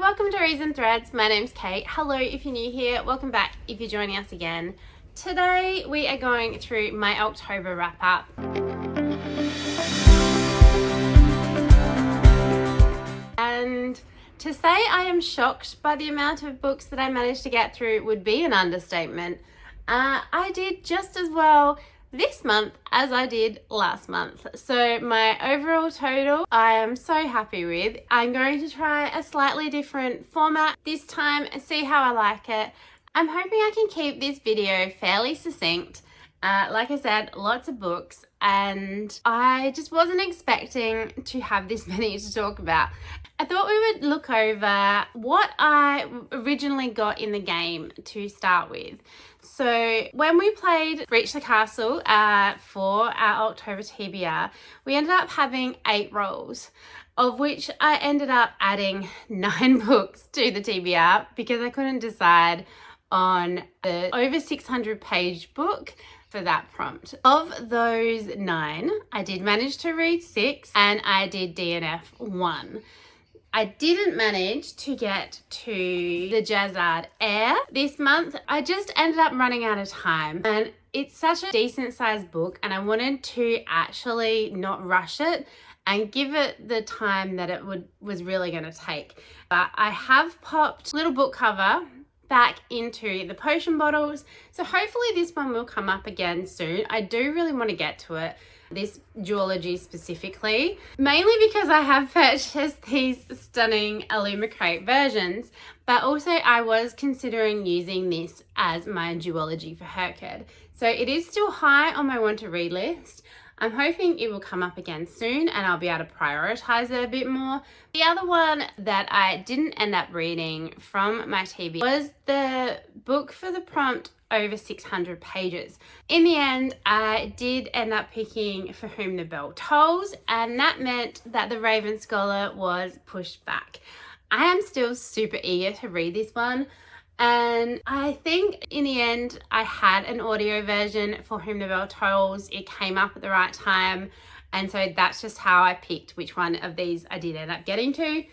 welcome to Reason Threads. My name's Kate. Hello if you're new here, welcome back if you're joining us again. Today we are going through my October wrap up. And to say I am shocked by the amount of books that I managed to get through would be an understatement. I did just as well this month as I did last month. So my overall total I am so happy with. I'm going to try a slightly different format this time and see how I like it. I'm hoping I can keep this video fairly succinct. Like I said, lots of books, and I just wasn't expecting to have this many to talk about. I thought we would look over what I originally got in the game to start with. So when we played Reach the Castle for our October TBR, we ended up having 8 rolls, of which I ended up adding 9 books to the TBR because I couldn't decide on the over 600 page book for that prompt. Of those 9, I did manage to read 6 and I did DNF 1. I didn't manage to get to the Jazzard Air this month. I just ended up running out of time, and it's such a decent sized book and I wanted to actually not rush it and give it the time that it was really going to take. But I have popped little book cover back into the potion bottles, so hopefully this one will come up again soon. I do really want to get to it, this duology specifically, mainly because I have purchased these stunning Illumicrate versions, but also I was considering using this as my duology for Herked. So it is still high on my want to read list. I'm hoping it will come up again soon and I'll be able to prioritize it a bit more. The other one that I didn't end up reading from my TB was the book for the prompt over 600 pages. In the end, I did end up picking For Whom the Bell Tolls, and that meant that The Raven Scholar was pushed back. I am still super eager to read this one. And I think in the end, I had an audio version For Whom the Bell Tolls. It came up at the right time. And so that's just how I picked which one of these I did end up getting to.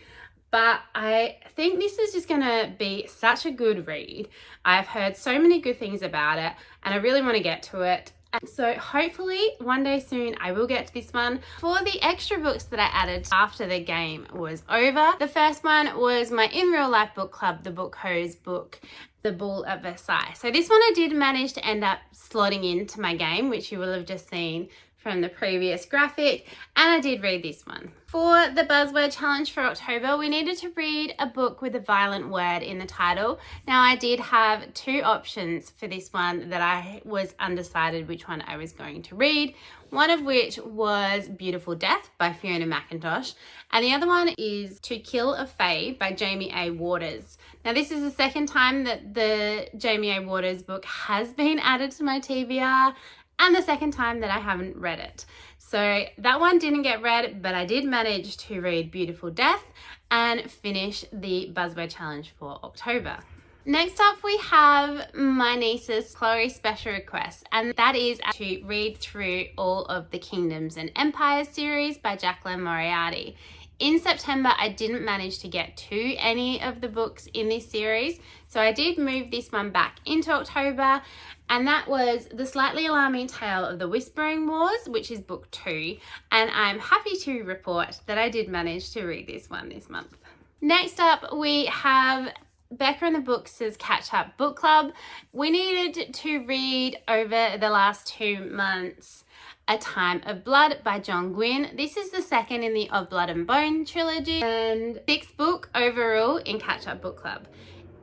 But I think this is just going to be such a good read. I've heard so many good things about it and I really want to get to it. And so hopefully one day soon I will get to this one. For the extra books that I added after the game was over, the first one was my in real life book club, the Book Hose book, The Bull at Versailles. So this one I did manage to end up slotting into my game, which you will have just seen from the previous graphic, and I did read this one. For the buzzword challenge for October, we needed to read a book with a violent word in the title. Now I did have 2 options for this one that I was undecided which one I was going to read, one of which was Beautiful Death by Fiona McIntosh, and the other one is To Kill a Fae by Jamie A. Waters. Now this is the second time that the Jamie A. Waters book has been added to my TBR, and the second time that I haven't read it. So that one didn't get read, but I did manage to read Beautiful Death and finish the buzzword challenge for October. Next up we have my niece's Chloe special request, and that is to read through all of the Kingdoms and Empires series by Jacqueline Moriarty. In September, I didn't manage to get to any of the books in this series, so I did move this one back into October, and that was The Slightly Alarming Tale of the Whispering Wars, which is book 2, and I'm happy to report that I did manage to read this one this month. Next up, we have Becca and the Books' Catch-Up Book Club. We needed to read over the last 2 months A Time of Blood by John Gwynne. This is the second in the Of Blood and Bone trilogy and 6th book overall in Catch Up Book Club.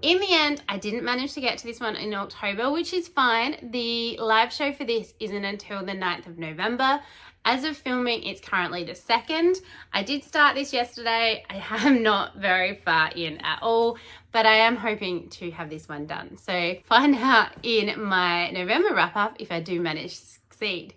In the end, I didn't manage to get to this one in October, which is fine. The live show for this isn't until the 9th of November. As of filming, it's currently the 2nd. I did start this yesterday. I am not very far in at all, but I am hoping to have this one done. So find out in my November wrap up if I do manage to succeed.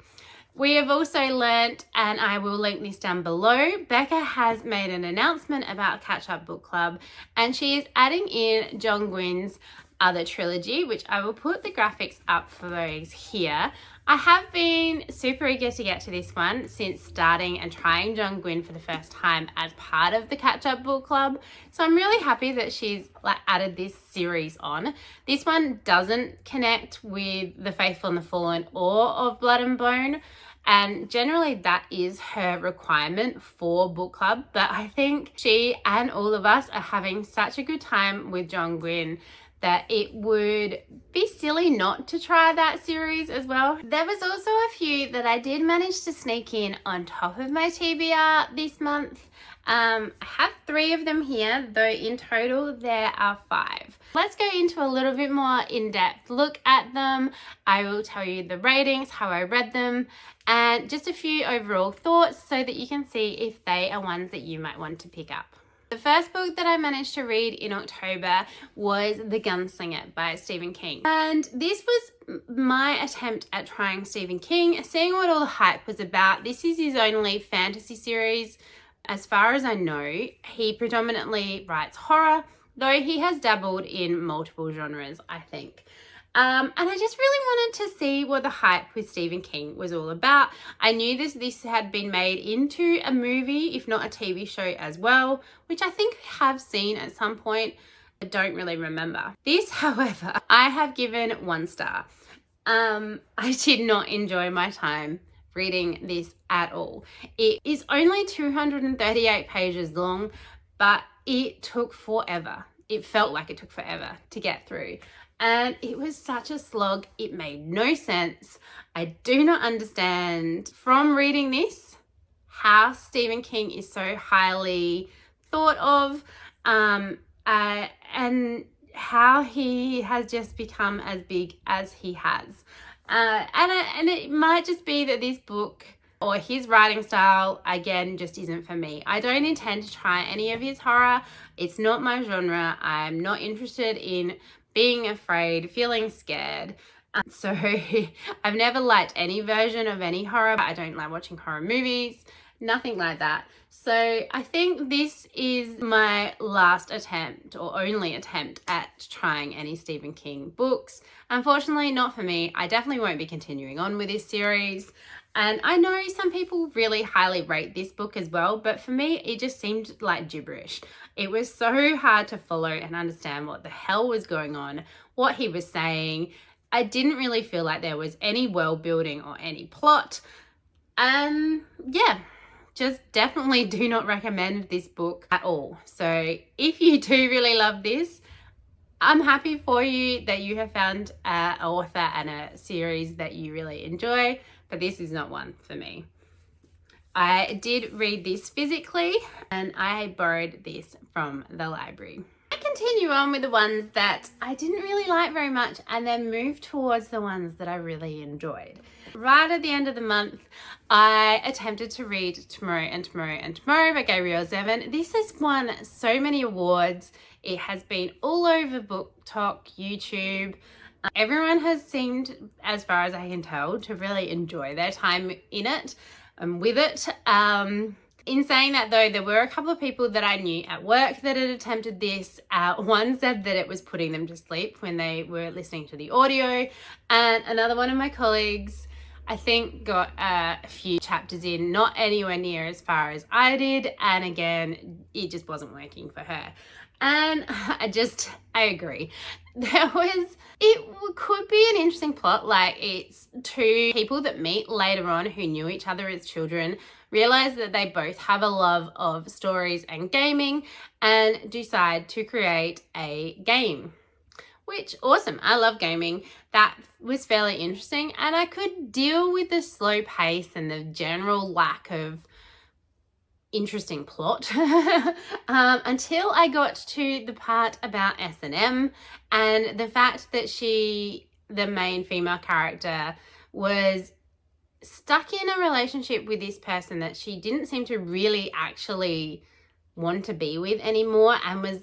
We have also learnt, and I will link this down below, Becca has made an announcement about Catch Up Book Club, and she is adding in John Gwynne's other trilogy, which I will put the graphics up for those here. I have been super eager to get to this one since starting and trying John Gwynne for the first time as part of the Catch Up Book Club. So I'm really happy that she's added this series on. This one doesn't connect with The Faithful and the Fallen or Of Blood and Bone. And generally that is her requirement for book club. But I think she and all of us are having such a good time with John Gwynne that it would be silly not to try that series as well. There was also a few that I did manage to sneak in on top of my TBR this month. I have 3 of them here, though in total there are 5. Let's go into a little bit more in-depth look at them. I will tell you the ratings, how I read them, and just a few overall thoughts so that you can see if they are ones that you might want to pick up. The first book that I managed to read in October was The Gunslinger by Stephen King. And this was my attempt at trying Stephen King, seeing what all the hype was about. This is his only fantasy series. As far as I know, he predominantly writes horror, though he has dabbled in multiple genres, I think. And I just really wanted to see what the hype with Stephen King was all about. I knew this had been made into a movie, if not a TV show as well, which I think I have seen at some point. I don't really remember. This, however, I have given 1 star. I did not enjoy my time reading this at all. It is only 238 pages long, but it took forever. It felt like it took forever to get through. And it was such a slog. It made no sense. I do not understand from reading this how Stephen King is so highly thought of, and how he has just become as big as he has. And it might just be that this book or his writing style, again, just isn't for me. I don't intend to try any of his horror. It's not my genre. I'm not interested in being afraid, feeling scared. So I've never liked any version of any horror. I don't like watching horror movies, nothing like that. So I think this is my last attempt or only attempt at trying any Stephen King books. Unfortunately, not for me. I definitely won't be continuing on with this series. And I know some people really highly rate this book as well, but for me, it just seemed like gibberish. It was so hard to follow and understand what the hell was going on, what he was saying. I didn't really feel like there was any world building or any plot. And yeah, just definitely do not recommend this book at all. So if you do really love this, I'm happy for you that you have found an author and a series that you really enjoy, but this is not one for me. I did read this physically and I borrowed this from the library. I continue on with the ones that I didn't really like very much and then move towards the ones that I really enjoyed. Right at the end of the month, I attempted to read Tomorrow and Tomorrow and Tomorrow by Gabrielle Zevin. This has won so many awards. It has been all over BookTok, YouTube. Everyone has seemed, as far as I can tell, to really enjoy their time in it and with it. In saying that though, there were a couple of people that I knew at work that had attempted this. One said that it was putting them to sleep when they were listening to the audio, and another one of my colleagues, I think, got a few chapters in, not anywhere near as far as I did, and again, it just wasn't working for her. And I agree. It could be an interesting plot, like it's 2 people that meet later on who knew each other as children, realize that they both have a love of stories and gaming, and decide to create a game. Which, awesome, I love gaming. That was fairly interesting, and I could deal with the slow pace and the general lack of interesting plot until I got to the part about S&M and the fact that the main female character, was stuck in a relationship with this person that she didn't seem to really actually want to be with anymore, and was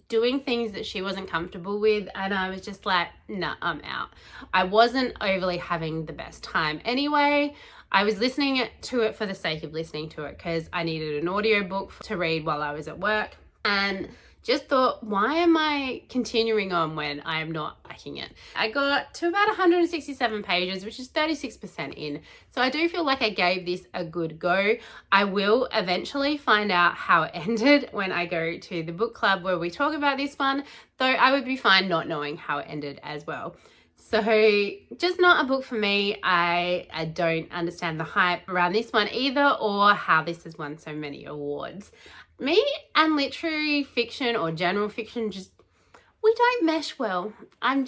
doing things that she wasn't comfortable with, and I was just like, nah, I'm out. I wasn't overly having the best time anyway. I was listening to it for the sake of listening to it because I needed an audiobook to read while I was at work, and just thought, why am I continuing on when I am not liking it? I got to about 167 pages, which is 36% in. So I do feel like I gave this a good go. I will eventually find out how it ended when I go to the book club where we talk about this one, though I would be fine not knowing how it ended as well. So just not a book for me. I don't understand the hype around this one either, or how this has won so many awards. Me and literary fiction or general fiction, we don't mesh well. I'm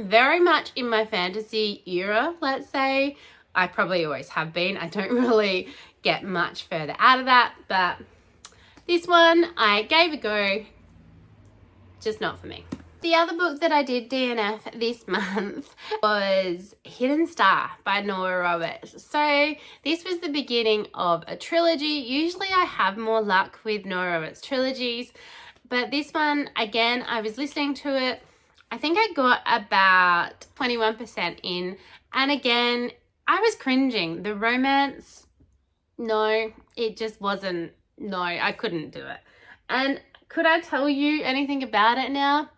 very much in my fantasy era, let's say. I probably always have been. I don't really get much further out of that, but this one I gave a go, just not for me. The other book that I did DNF this month was Hidden Star by Nora Roberts. So this was the beginning of a trilogy. Usually I have more luck with Nora Roberts trilogies, but this one, again, I was listening to it. I think I got about 21% in, and again, I was cringing. The romance, no, it just wasn't, no, I couldn't do it. And could I tell you anything about it now?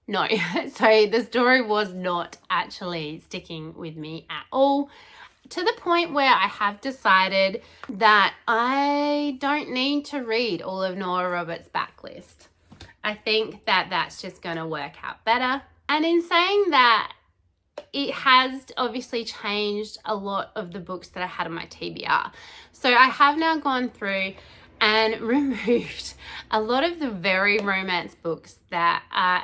No. So the story was not actually sticking with me at all, to the point where I have decided that I don't need to read all of Nora Roberts' backlist. I think that that's just going to work out better. And in saying that, it has obviously changed a lot of the books that I had on my TBR. So I have now gone through and removed a lot of the very romance books that are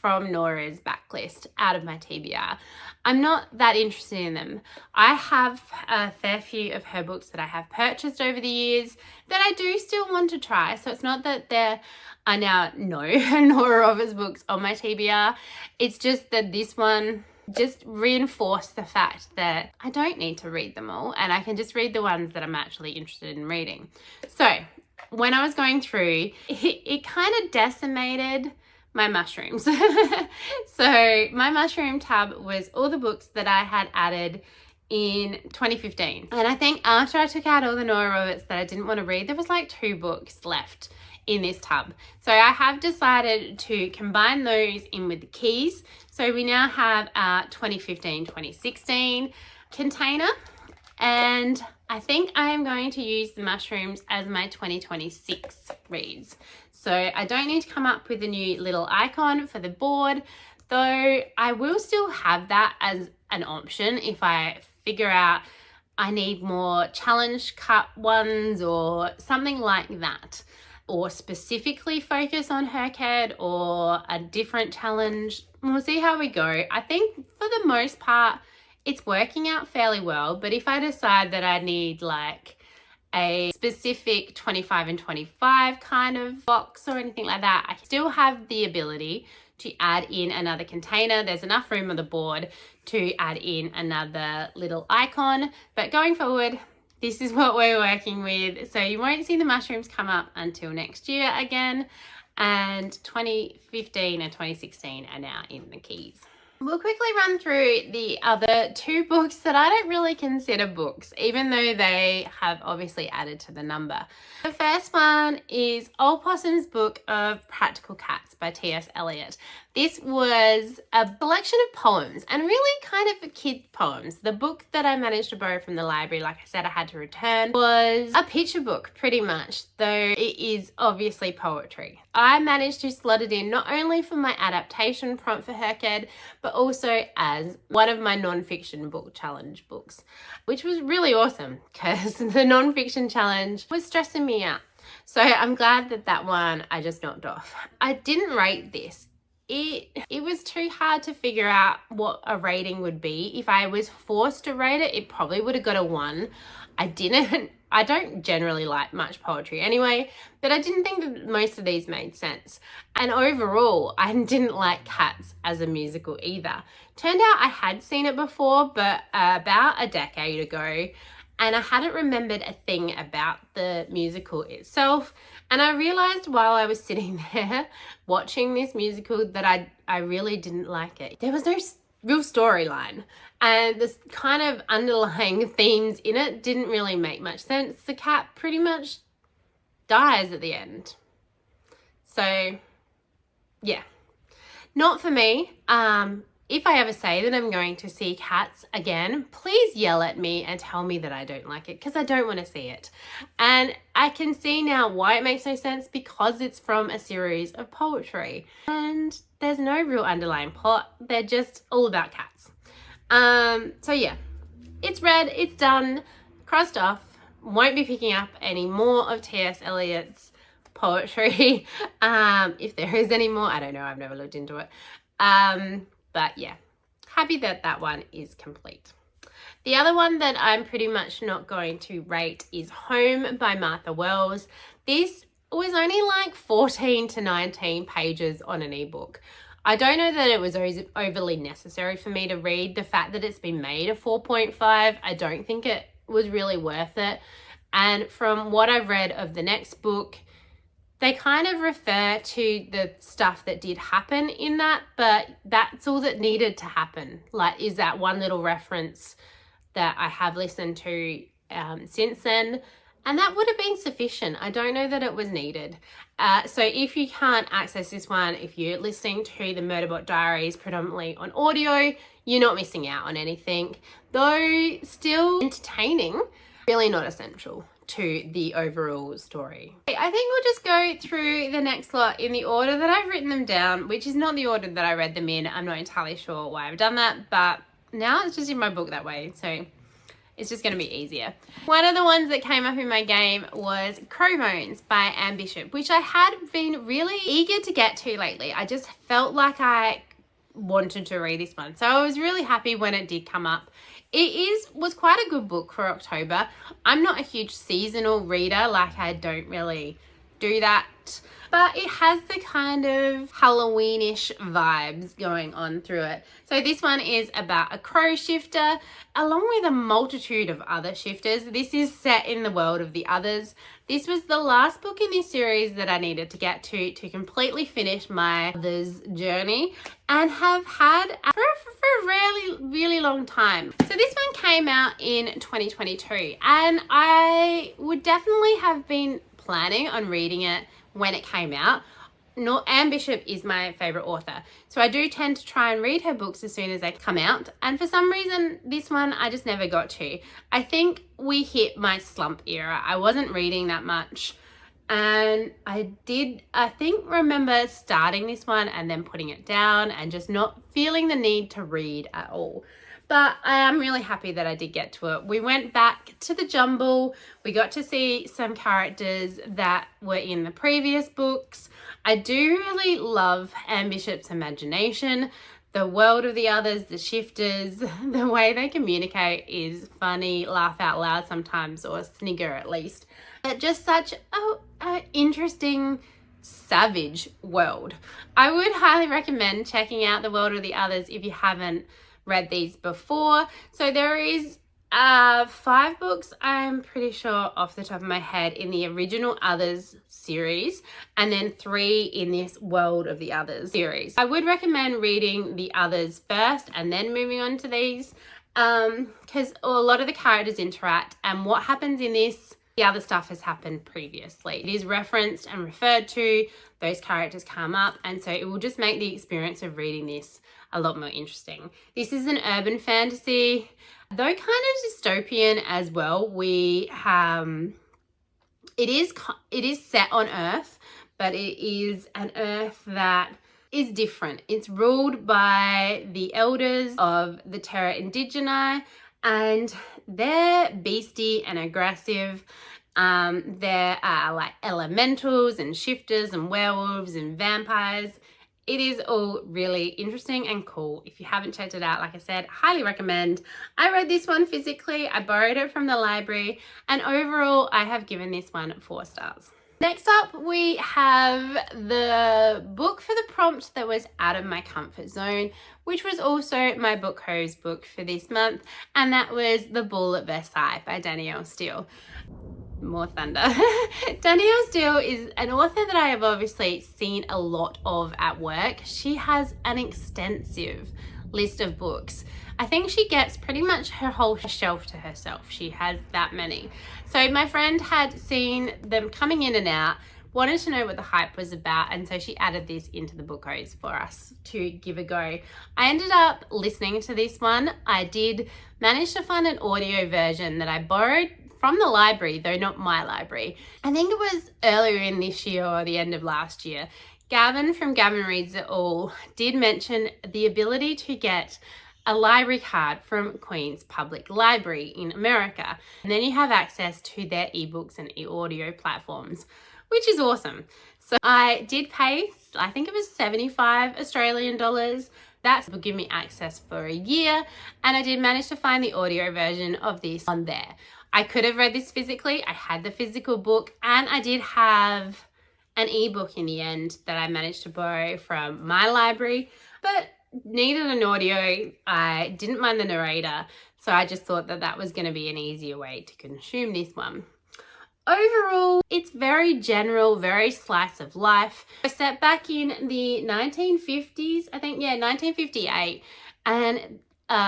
from Nora's backlist out of my TBR. I'm not that interested in them. I have a fair few of her books that I have purchased over the years that I do still want to try. So it's not that there are now no Nora Roberts books on my TBR. It's just that this one just reinforced the fact that I don't need to read them all, and I can just read the ones that I'm actually interested in reading. So when I was going through, it kind of decimated my mushrooms. So my mushroom tab was all the books that I had added in 2015. And I think after I took out all the Nora Roberts that I didn't want to read, there was like 2 books left in this tub. So I have decided to combine those in with the keys. So we now have our 2015-2016 container, and I think I am going to use the mushrooms as my 2026 reads. So I don't need to come up with a new little icon for the board, though I will still have that as an option if I figure out I need more challenge cut ones or something like that, or specifically focus on Herkhead or a different challenge. We'll see how we go. I think for the most part, it's working out fairly well, but if I decide that I need like a specific 25 and 25 kind of box or anything like that, I still have the ability to add in another container. There's enough room on the board to add in another little icon, but going forward, this is what we're working with. So you won't see the mushrooms come up until next year again, and 2015 and 2016 are now in the keys. We'll quickly run through the other 2 books that I don't really consider books, even though they have obviously added to the number. The first one is Old Possum's Book of Practical Cats by T.S. Eliot. This was a collection of poems, and really kind of kids' poems. The book that I managed to borrow from the library, like I said, I had to return, was a picture book pretty much, though it is obviously poetry. I managed to slot it in not only for my adaptation prompt for Herkhead, but also as one of my non-fiction book challenge books, which was really awesome because the non-fiction challenge was stressing me out. So I'm glad that that one I just knocked off. I didn't rate this. It was too hard to figure out what a rating would be. If I was forced to rate it, it probably would have got a 1. I don't generally like much poetry anyway, but I didn't think that most of these made sense. And overall, I didn't like Cats as a musical either. Turned out I had seen it before, but about a decade ago, and I hadn't remembered a thing about the musical itself. And I realized while I was sitting there watching this musical that I really didn't like it. There was no real storyline, and this kind of underlying themes in it didn't really make much sense. The cat pretty much dies at the end. So yeah, not for me. If I ever say that I'm going to see Cats again, please yell at me and tell me that I don't like it, because I don't want to see it. And I can see now why it makes no sense, because it's from a series of poetry and there's no real underlying plot. They're just all about cats. So yeah, it's read, it's done, crossed off. Won't be picking up any more of T.S. Eliot's poetry. If there is any more, I don't know, I've never looked into it. But yeah, happy that that one is complete. The other one that I'm pretty much not going to rate is Home by Martha Wells. This was only like 14 to 19 pages on an ebook. I don't know that it was overly necessary for me to read. The fact that it's been made a 4.5, I don't think it was really worth it. And from what I've read of the next book, they kind of refer to the stuff that did happen in that, but that's all that needed to happen. Like, is that one little reference that I have listened to since then, and that would have been sufficient. I don't know that it was needed. So if you can't access this one, if you're listening to the Murderbot Diaries predominantly on audio, you're not missing out on anything. Though still entertaining, really not essential to the overall story. I think we'll just go through the next lot in the order that I've written them down, which is not the order that I read them in. I'm not entirely sure why I've done that, but now it's just in my book that way, so it's just going to be easier. One of the ones that came up in my game was Crowbones by Anne Bishop, which I had been really eager to get to lately. I just felt like I wanted to read this one, so I was really happy when it did come up. It was quite a good book for October. I'm not a huge seasonal reader, like I don't really do that, but it has the kind of Halloweenish vibes going on through it. So this one is about a crow shifter along with a multitude of other shifters. This is set in the world of the others. This was the last book in this series that I needed to get to completely finish my others journey, and have had for a really long time. So this one came out in 2022, and I would definitely have been planning on reading it when it came out. Anne Bishop is my favorite author, so I do tend to try and read her books as soon as they come out, and for some reason this one I just never got to. I think we hit my slump era. I wasn't reading that much, and I remember starting this one and then putting it down and just not feeling the need to read at all. But I am really happy that I did get to it. We went back to the jumble. We got to see some characters that were in the previous books. I do really love Anne Bishop's imagination. The world of the others, the shifters, the way they communicate is funny, laugh out loud sometimes, or snigger at least. But just such a interesting, savage world. I would highly recommend checking out the world of the others if you haven't read these before. So there is 5 books, I'm pretty sure off the top of my head, in the original Others series, and then 3 in this World of the Others series. I would recommend reading the Others first and then moving on to these, because a lot of the characters interact, and what happens in this, the other stuff has happened previously. It is referenced and referred to, those characters come up, and so it will just make the experience of reading this a lot more interesting. This is an urban fantasy, though kind of dystopian as well. It is set on Earth, but it is an Earth that is different. It's ruled by the elders of the Terra Indigeni, and they're beastie and aggressive. There are like elementals and shifters and werewolves and vampires. It is all really interesting and cool. If you haven't checked it out, like I said, highly recommend. I read this one physically. I borrowed it from the library, and overall I have given this one 4 stars. Next up, we have the book for the prompt that was out of my comfort zone, which was also my book hose book for this month, and that was The Ball at Versailles by Danielle Steele. More thunder. Danielle Steele is an author that I have obviously seen a lot of at work. She has an extensive list of books. I think she gets pretty much her whole shelf to herself. She has that many. So my friend had seen them coming in and out, wanted to know what the hype was about, and so she added this into the bookos for us to give a go. I ended up listening to this one. I did manage to find an audio version that I borrowed from the library, though not my library. I think it was earlier in this year or the end of last year. Gavin from Gavin Reads It All did mention the ability to get a library card from Queen's Public Library in America. And then you have access to their ebooks and audio platforms, which is awesome. So I did pay, I think it was 75 Australian dollars. That will give me access for a year. And I did manage to find the audio version of this on there. I could have read this physically. I had the physical book, and I did have an ebook in the end that I managed to borrow from my library, but needed an audio. I didn't mind the narrator, so I just thought that that was going to be an easier way to consume this one. Overall, it's very general, very slice of life. I set back in the 1950s, I think, 1958, and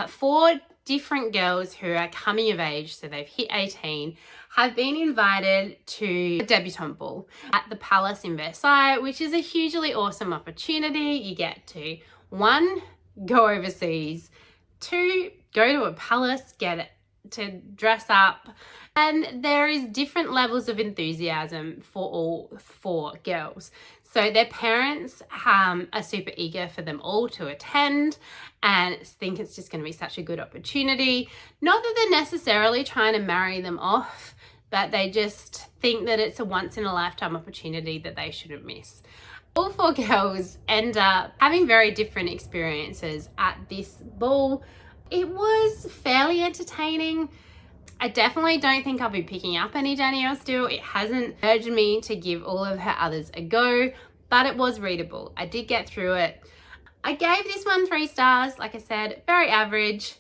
4 different girls who are coming of age, so they've hit 18, have been invited to a debutante ball at the palace in Versailles, which is a hugely awesome opportunity. You get to 1, go overseas, 2, go to a palace, get to dress up, and there is different levels of enthusiasm for all 4 girls. So their parents are super eager for them all to attend and think it's just going to be such a good opportunity. Not that they're necessarily trying to marry them off, but they just think that it's a once in a lifetime opportunity that they shouldn't miss. All 4 girls end up having very different experiences at this ball. It was fairly entertaining. I definitely don't think I'll be picking up any Danielle Steele. It hasn't urged me to give all of her others a go, but it was readable. I did get through it. I gave this one 3 stars. Like I said, very average.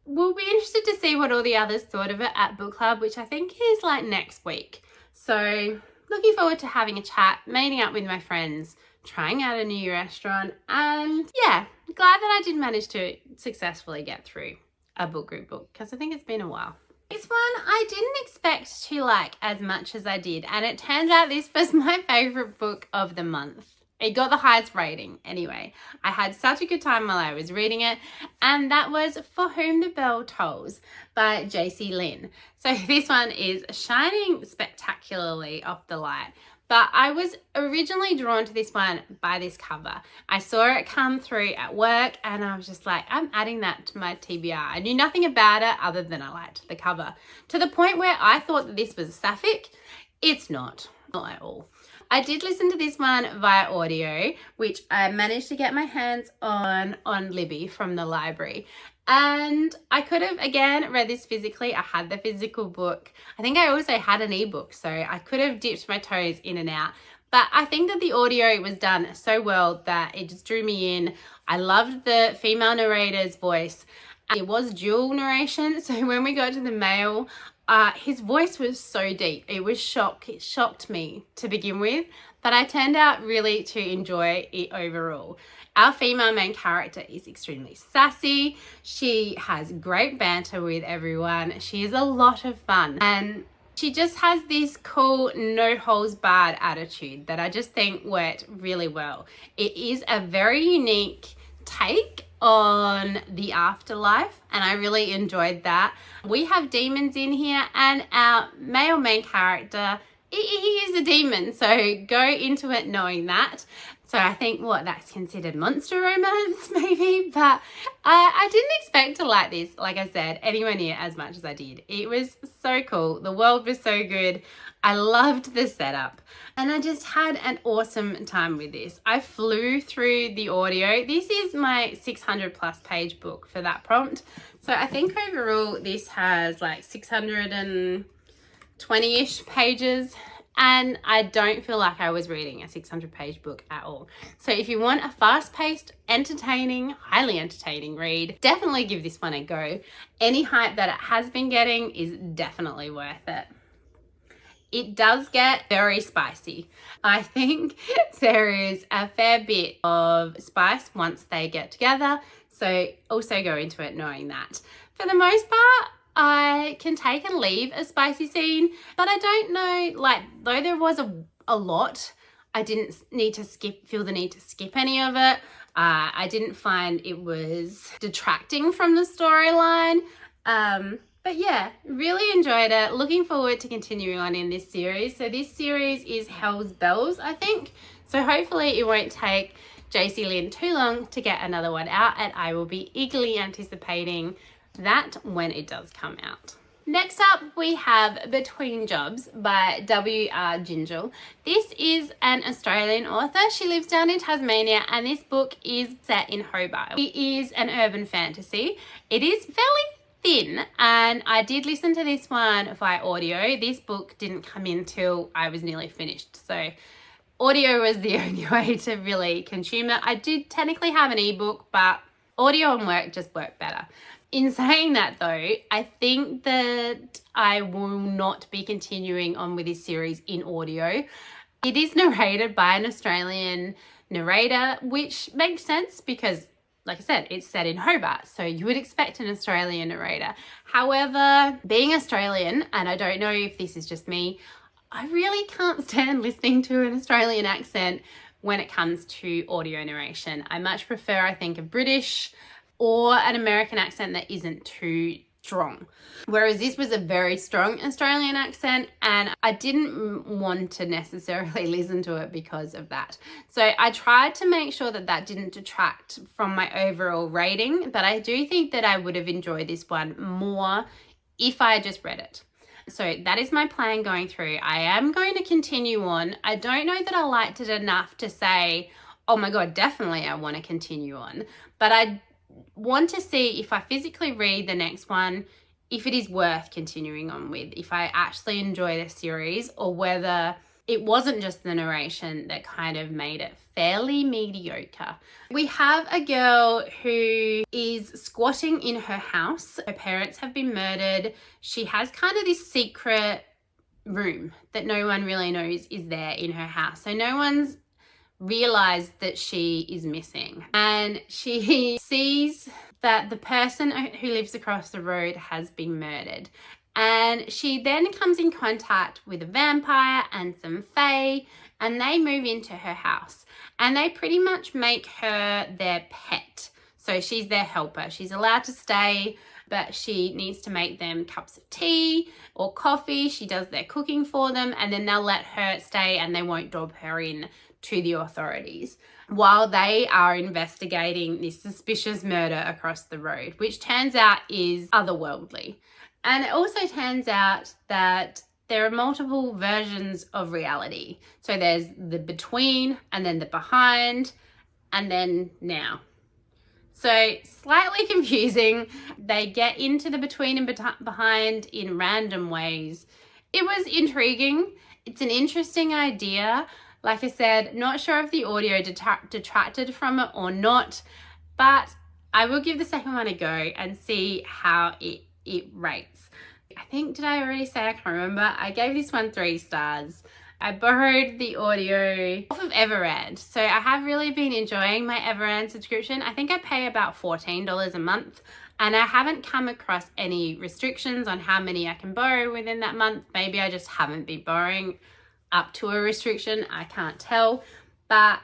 We'll be interested to see what all the others thought of it at book club, which I think is like next week. So looking forward to having a chat, meeting up with my friends, trying out a new restaurant, and yeah, glad that I did manage to successfully get through a book group book, because I think it's been a while. This one I didn't expect to like as much as I did, and it turns out this was my favorite book of the month. It got the highest rating anyway. I had such a good time while I was reading it, and that was For Whom the Bell Tolls by J.C. Lynn. So this one is shining spectacularly off the light, but I was originally drawn to this one by this cover. I saw it come through at work, and I was just like, I'm adding that to my TBR. I knew nothing about it other than I liked the cover, to the point where I thought that this was sapphic. It's not at all. I did listen to this one via audio, which I managed to get my hands on Libby from the library. And I could have, again, read this physically. I had the physical book. I think I also had an ebook, so I could have dipped my toes in and out. But I think that the audio was done so well that it just drew me in. I loved the female narrator's voice. It was dual narration, so when we got to the male, his voice was so deep. It shocked me to begin with, but I turned out really to enjoy it overall. Our female main character is extremely sassy. She has great banter with everyone. She is a lot of fun, and she just has this cool, no holds barred attitude that I just think worked really well. It is a very unique take on the afterlife, and I really enjoyed that. We have demons in here, and our male main character, he is a demon, so go into it knowing that. So I think that's considered monster romance maybe, but I didn't expect to like this, like I said, anywhere near as much as I did. It was so cool. The world was so good. I loved the setup, and I just had an awesome time with this. I flew through the audio. This is my 600 plus page book for that prompt. So I think overall this has like 620-ish pages, and I don't feel like I was reading a 600-page book at all. So if you want a fast-paced, entertaining, highly entertaining read, definitely give this one a go. Any hype that it has been getting is definitely worth it. It does get very spicy. I think there is a fair bit of spice once they get together, so also go into it knowing that. For the most part, I can take and leave a spicy scene, but I don't know, like, though there was a a lot. I didn't feel the need to skip any of it. I didn't find it was detracting from the storyline. But yeah, really enjoyed it. Looking forward to continuing on in this series. So this series is Hell's Bells, I think. So hopefully it won't take JC Lynn too long to get another one out, and I will be eagerly anticipating that when it does come out. Next up, we have Between Jobs by W.R. Gingell. This is an Australian author. She lives down in Tasmania, and this book is set in Hobart. It is an urban fantasy. It is fairly thin, and I did listen to this one via audio. This book didn't come in till I was nearly finished, so audio was the only way to really consume it. I did technically have an ebook, but audio and work just work better. In saying that though, I think that I will not be continuing on with this series in audio. It is narrated by an Australian narrator, which makes sense because, like I said, it's set in Hobart, so you would expect an Australian narrator. However, being Australian, and I don't know if this is just me, I really can't stand listening to an Australian accent when it comes to audio narration. I much prefer, I think, a British or an American accent that isn't too strong. Whereas this was a very strong Australian accent, and I didn't want to necessarily listen to it because of that. So I tried to make sure that that didn't detract from my overall rating, but I do think that I would have enjoyed this one more if I had just read it. So that is my plan going through. I am going to continue on. I don't know that I liked it enough to say, oh my God, definitely I want to continue on. But I want to see if I physically read the next one, if it is worth continuing on with, if I actually enjoy the series, or whether it wasn't just the narration that kind of made it fairly mediocre. We have a girl who is squatting in her house. Her parents have been murdered. She has kind of this secret room that no one really knows is there in her house. So no one's realized that she is missing, and she sees that the person who lives across the road has been murdered, and she then comes in contact with a vampire and some fae, and they move into her house, and they pretty much make her their pet. So she's their helper. She's allowed to stay, but she needs to make them cups of tea or coffee. She does their cooking for them, and then they'll let her stay and they won't dob her in to the authorities while they are investigating this suspicious murder across the road, which turns out is otherworldly. And it also turns out that there are multiple versions of reality. So there's the between, and then the behind, and then now. So slightly confusing. They get into the between and behind in random ways. It was intriguing. It's an interesting idea. Like I said, not sure if the audio detracted from it or not, but I will give the second one a go and see how it rates. I think, did I already say? I can't remember. I gave this one 3 stars. I borrowed the audio off of Everand. So I have really been enjoying my Everand subscription. I think I pay about $14 a month, and I haven't come across any restrictions on how many I can borrow within that month. Maybe I just haven't been borrowing up to a restriction, I can't tell, but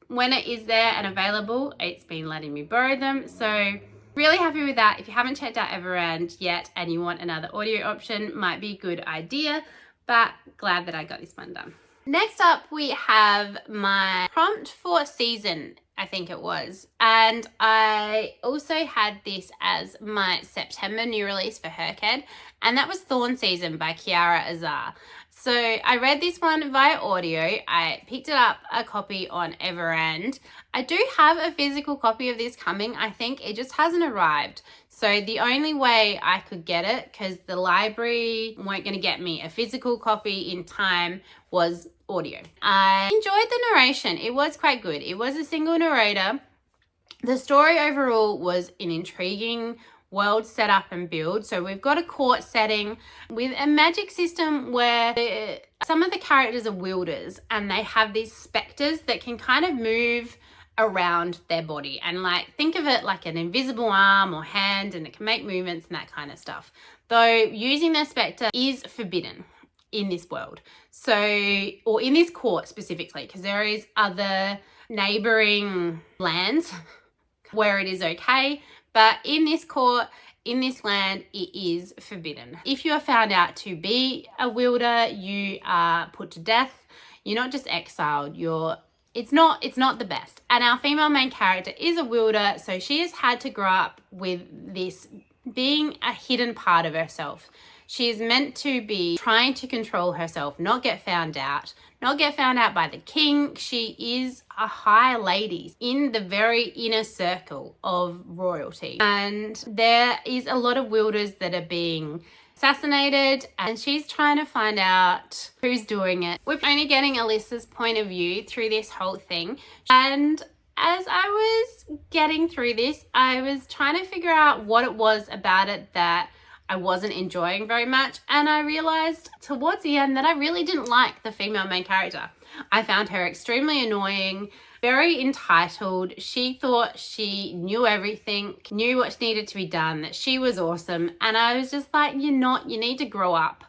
when it is there and available, it's been letting me borrow them. So really happy with that. If you haven't checked out Everand yet and you want another audio option, might be a good idea, but glad that I got this one done. Next up, we have my prompt for season, I think it was, and I also had this as my September new release for Herkhead, and that was Thorn Season by Kiara Azar. So I read this one via audio. I picked it up a copy on Everand. I do have a physical copy of this coming. I think it just hasn't arrived. So the only way I could get it, because the library weren't going to get me a physical copy in time, was audio. I enjoyed the narration. It was quite good. It was a single narrator. The story overall was an intriguing world set up and build. So we've got a court setting with a magic system where some of the characters are wielders, and they have these specters that can kind of move around their body, and like think of it like an invisible arm or hand, and it can make movements and that kind of stuff. Though using their specter is forbidden. in this world. So, or in this court specifically, because there is other neighboring lands where it is okay, but in this court, in this land, it is forbidden. If you are found out to be a wielder, you are put to death. You're not just exiled, it's not the best. And our female main character is a wielder, so she has had to grow up with this being a hidden part of herself. She is meant to be trying to control herself, not get found out by the king. She is a high lady in the very inner circle of royalty. And there is a lot of wielders that are being assassinated, and she's trying to find out who's doing it. We're only getting Alyssa's point of view through this whole thing. And as I was getting through this, I was trying to figure out what it was about it that I wasn't enjoying very much, and I realized towards the end that I really didn't like the female main character. I found her extremely annoying, very entitled. She thought she knew everything, knew what needed to be done, that she was awesome, and I was just like, you're not, you need to grow up.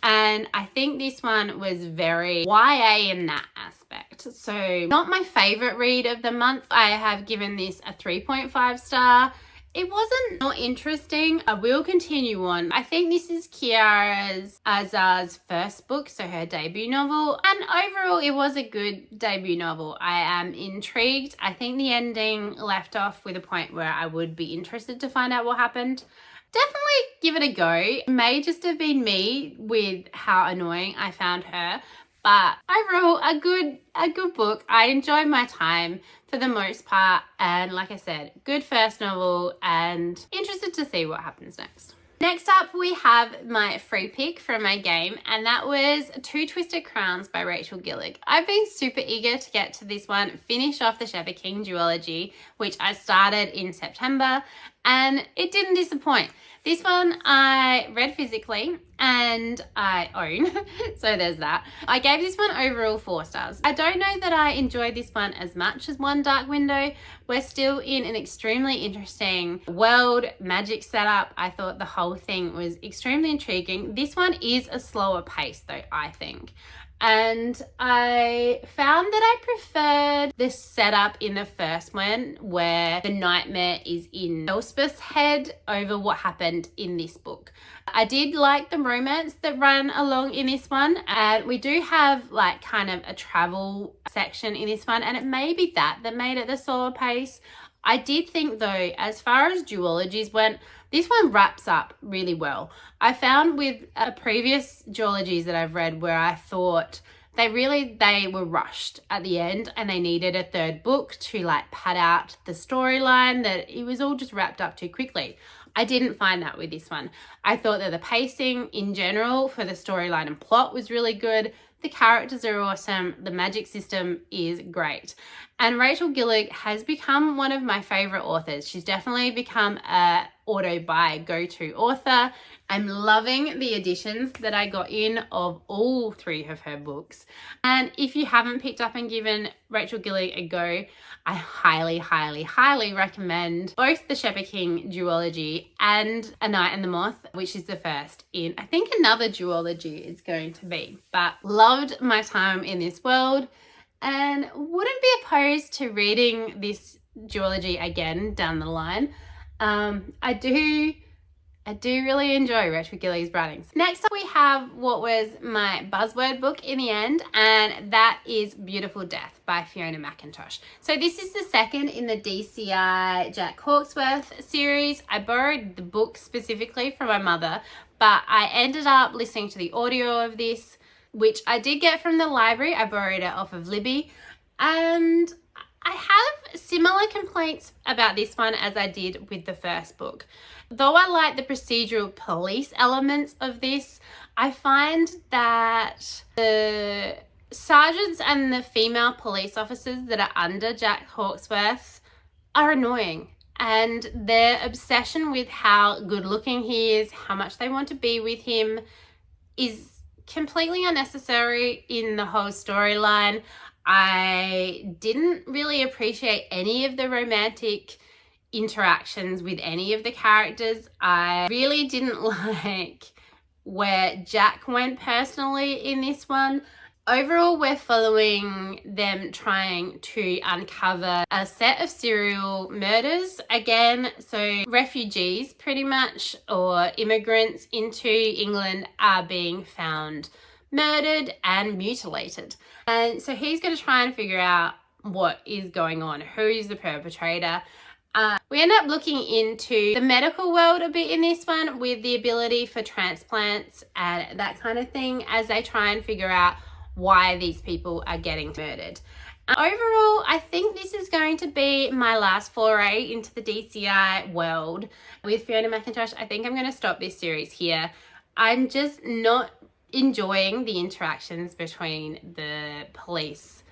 And I think this one was very YA in that aspect. So not my favorite read of the month. I have given this a 3.5 star. It wasn't not interesting. I will continue on. I think this is Kiara Azar's first book, so her debut novel. And overall, it was a good debut novel. I am intrigued. I think the ending left off with a point where I would be interested to find out what happened. Definitely give it a go. It may just have been me with how annoying I found her. But overall, a good book. I enjoyed my time for the most part, and like I said, good first novel, and interested to see what happens next. Next up, we have my free pick from my game, and that was Two Twisted Crowns by Rachel Gillig. I've been super eager to get to this one, finish off the Shepherd King duology, which I started in September, and it didn't disappoint. This one I read physically and I own, so there's that. I gave this one overall 4 stars. I don't know that I enjoyed this one as much as One Dark Window. We're still in an extremely interesting world, magic setup. I thought the whole thing was extremely intriguing. This one is a slower pace though, I think. And I found that I preferred the setup in the first one where the nightmare is in Elspeth's head over what happened in this book. I did like the romance that ran along in this one, and we do have like kind of a travel section in this one, and it may be that made it the slower pace. I did think though, as far as duologies went, this one wraps up really well. I found with previous duologies that I've read where I thought they were rushed at the end and they needed a third book to like pad out the storyline, that it was all just wrapped up too quickly. I didn't find that with this one. I thought that the pacing in general for the storyline and plot was really good. The characters are awesome. The magic system is great. And Rachel Gillig has become one of my favorite authors. She's definitely become a auto-buy go-to author. I'm loving the editions that I got in of all 3 of her books. And if you haven't picked up and given Rachel Gillig a go, I highly, highly, highly recommend both the Shepherd King duology and A Night and the Moth, which is the first in, I think, another duology it's going to be. But loved my time in this world and wouldn't be opposed to reading this duology again down the line. I do really enjoy Rachel Gillig's writings. Next up, we have what was my buzzword book in the end, and that is Beautiful Death by Fiona McIntosh. So this is the second in the DCI Jack Hawksworth series. I borrowed the book specifically from my mother, but I ended up listening to the audio of this, which I did get from the library. I borrowed it off of Libby, and I have similar complaints about this one as I did with the first book. Though I like the procedural police elements of this, I find that the sergeants and the female police officers that are under Jack Hawksworth are annoying. And their obsession with how good looking he is, how much they want to be with him, is completely unnecessary in the whole storyline. I didn't really appreciate any of the romantic interactions with any of the characters. I really didn't like where Jack went personally in this one. Overall, we're following them trying to uncover a set of serial murders again. So refugees pretty much, or immigrants into England, are being found murdered and mutilated. And so he's going to try and figure out what is going on, who is the perpetrator. We end up looking into the medical world a bit in this one, with the ability for transplants and that kind of thing, as they try and figure out why these people are getting murdered. Overall, I think this is going to be my last foray into the DCI world with Fiona McIntosh. I think I'm going to stop this series here. I'm just not enjoying the interactions between the police.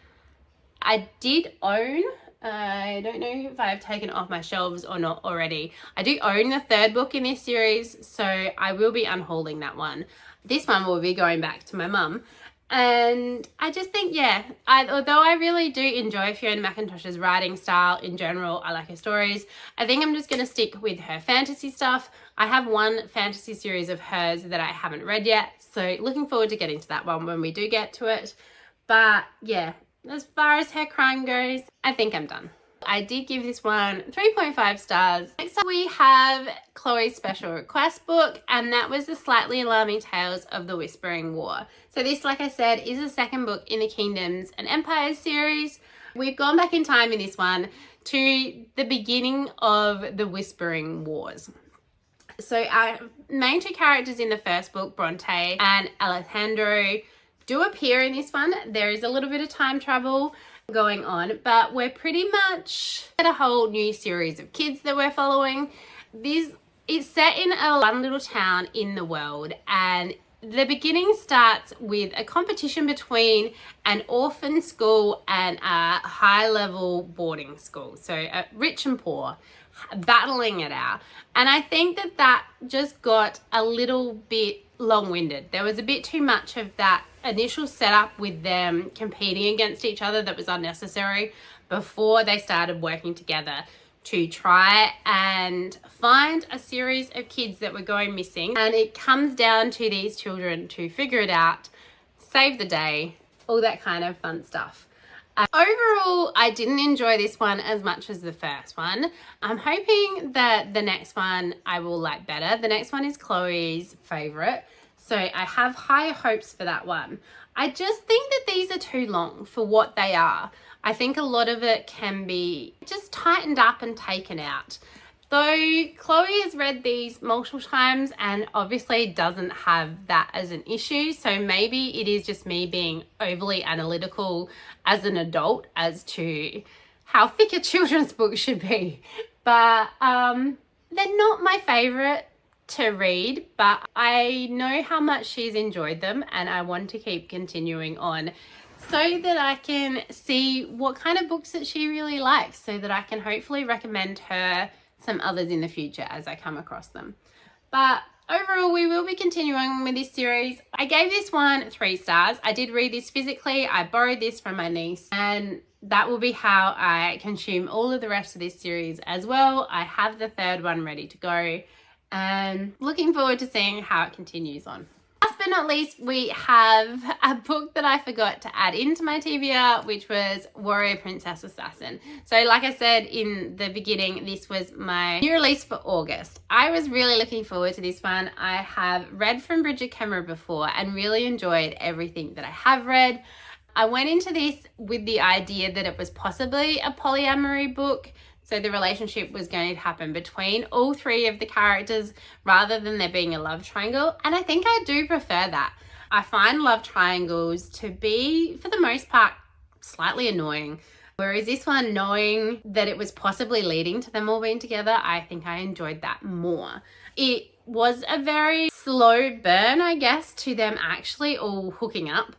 I did own, I don't know if I've taken it off my shelves or not already, I do own the third book in this series, so I will be unhauling that one. This one will be going back to my mum. And I just think, yeah, although I really do enjoy Fiona McIntosh's writing style in general, I like her stories, I think I'm just going to stick with her fantasy stuff. I have one fantasy series of hers that I haven't read yet, so looking forward to getting to that one when we do get to it. But yeah, as far as her crime goes, I think I'm done. I did give this one 3.5 stars. Next up we have Chloe's special request book, and that was The Slightly Alarming Tales of the Whispering War. So this, like I said, is the second book in the Kingdoms and Empires series. We've gone back in time in this one to the beginning of the Whispering Wars. So our main two characters in the first book, Bronte and Alejandro, do appear in this one. There is a little bit of time travel going on, but we're pretty much at a whole new series of kids that we're following. This is set in one little town in the world, and the beginning starts with a competition between an orphan school and a high-level boarding school, so rich and poor, battling it out. And I think that just got a little bit long-winded. There was a bit too much of that initial setup with them competing against each other that was unnecessary before they started working together to try and find a series of kids that were going missing. And it comes down to these children to figure it out, save the day, all that kind of fun stuff. Overall, I didn't enjoy this one as much as the first one. I'm hoping that the next one I will like better. The next one is Chloe's favourite, so I have higher hopes for that one. I just think that these are too long for what they are. I think a lot of it can be just tightened up and taken out. Though Chloe has read these multiple times and obviously doesn't have that as an issue, so maybe it is just me being overly analytical as an adult as to how thick a children's book should be. But they're not my favourite to read, but I know how much she's enjoyed them and I want to keep continuing on so that I can see what kind of books that she really likes, so that I can hopefully recommend her some others in the future as I come across them. But overall, we will be continuing with this series. I gave this one 3 stars. I did read this physically. I borrowed this from my niece, and that will be how I consume all of the rest of this series as well. I have the third one ready to go and looking forward to seeing how it continues on. Last but not least, we have a book that I forgot to add into my TBR, which was Warrior Princess Assassin. So like I said in the beginning, this was my new release for August. I was really looking forward to this one. I have read from Bridget Kemmerer before and really enjoyed everything that I have read. I went into this with the idea that it was possibly a polyamory book. So the relationship was going to happen between all 3 of the characters rather than there being a love triangle. And I think I do prefer that. I find love triangles to be, for the most part, slightly annoying. Whereas this one, knowing that it was possibly leading to them all being together, I think I enjoyed that more. It was a very slow burn, I guess, to them actually all hooking up.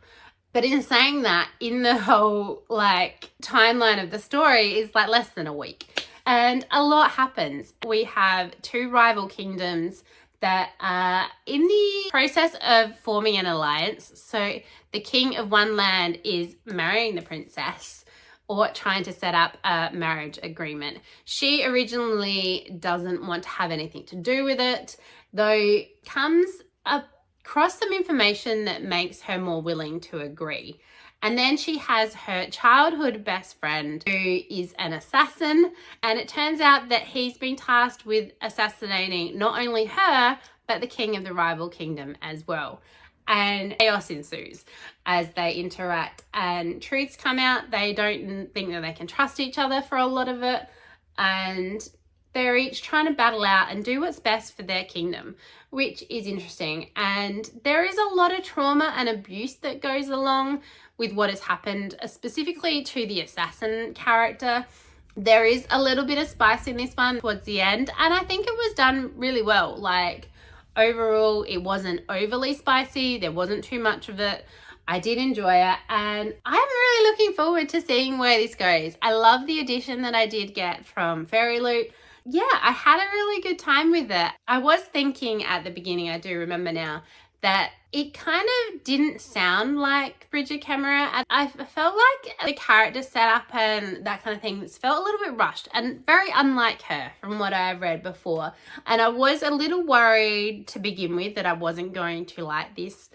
But in saying that, in the whole timeline of the story is less than a week. And a lot happens. We have 2 rival kingdoms that are in the process of forming an alliance. So the king of one land is marrying the princess or trying to set up a marriage agreement. She originally doesn't want to have anything to do with it, though comes a cross some information that makes her more willing to agree. And then she has her childhood best friend who is an assassin, and it turns out that he's been tasked with assassinating not only her, but the king of the rival kingdom as well. And chaos ensues as they interact, and truths come out. They don't think that they can trust each other for a lot of it, and they're each trying to battle out and do what's best for their kingdom, which is interesting. And there is a lot of trauma and abuse that goes along with what has happened, specifically to the assassin character. There is a little bit of spice in this one towards the end, and I think it was done really well. Like, overall, it wasn't overly spicy. There wasn't too much of it. I did enjoy it, and I'm really looking forward to seeing where this goes. I love the addition that I did get from Fairy Loot. Yeah, I had a really good time with it. I was thinking at the beginning, I do remember now, that it kind of didn't sound like Bridget Camera. I felt like the character setup and that kind of thing felt a little bit rushed and very unlike her from what I've read before. And I was a little worried to begin with that I wasn't going to like this,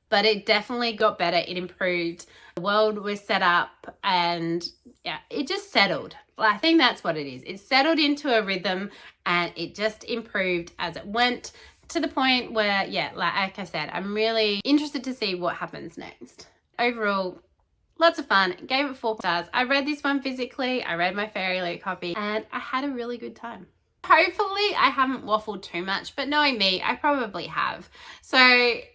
but it definitely got better. It improved. The world was set up, and yeah, it just settled. I think that's what it is. It settled into a rhythm, and it just improved as it went, to the point where, yeah, like I said, I'm really interested to see what happens next. Overall, lots of fun. Gave it 4 stars. I read this one physically. I read my Fairy Loot copy, and I had a really good time. Hopefully I haven't waffled too much, but knowing me, I probably have. So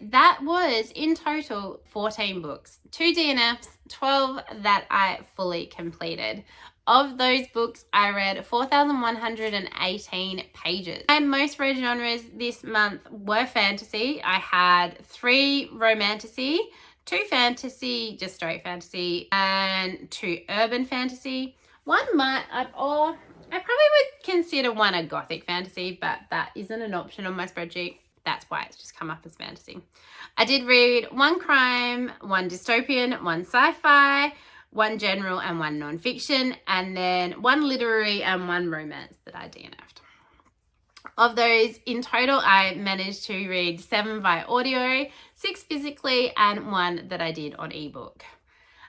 that was in total 14 books, 2 DNFs, 12 that I fully completed. Of those books, I read 4,118 pages. My most read genres this month were fantasy. I had 3 romantasy, 2 fantasy, just straight fantasy, and 2 urban fantasy. I probably would consider one a gothic fantasy, but that isn't an option on my spreadsheet. That's why it's just come up as fantasy. I did read 1 crime, 1 dystopian, 1 sci-fi, 1 general and 1 non-fiction, and then 1 literary and 1 romance that I DNF'd. Of those, in total, I managed to read 7 via audio, 6 physically, and 1 that I did on ebook.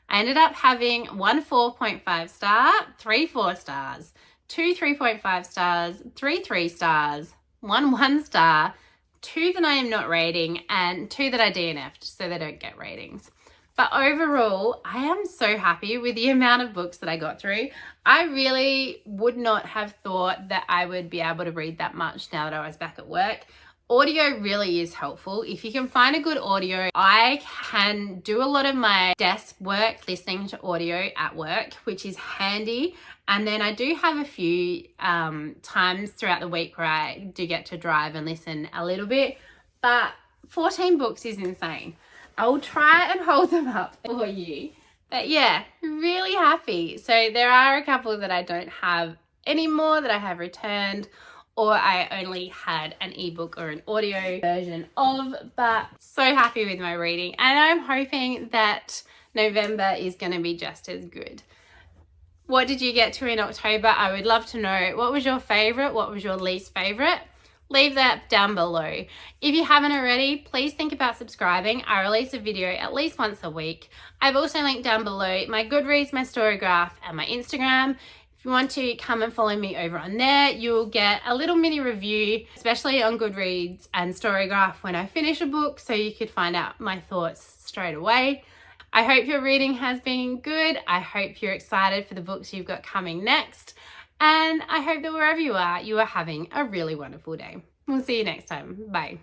I ended up having 1 4.5 star, 3 4 stars, 2 3.5 stars, 3 3 stars, 1 1 star, 2 that I am not rating, and 2 that I DNF'd, so they don't get ratings. But overall, I am so happy with the amount of books that I got through. I really would not have thought that I would be able to read that much now that I was back at work. Audio really is helpful. If you can find a good audio, I can do a lot of my desk work listening to audio at work, which is handy. And then I do have a few times throughout the week where I do get to drive and listen a little bit. But 14 books is insane. I will try and hold them up for you. But yeah, really happy. So there are a couple that I don't have anymore that I have returned, or I only had an ebook or an audio version of, but so happy with my reading. And I'm hoping that November is going to be just as good. What did you get to in October? I would love to know. What was your favorite? What was your least favorite? Leave that down below. If you haven't already, please think about subscribing. I release a video at least once a week. I've also linked down below my Goodreads, my Storygraph, and my Instagram. If you want to come and follow me over on there, you'll get a little mini review, especially on Goodreads and Storygraph when I finish a book, so you could find out my thoughts straight away. I hope your reading has been good. I hope you're excited for the books you've got coming next. And I hope that wherever you are having a really wonderful day. We'll see you next time. Bye.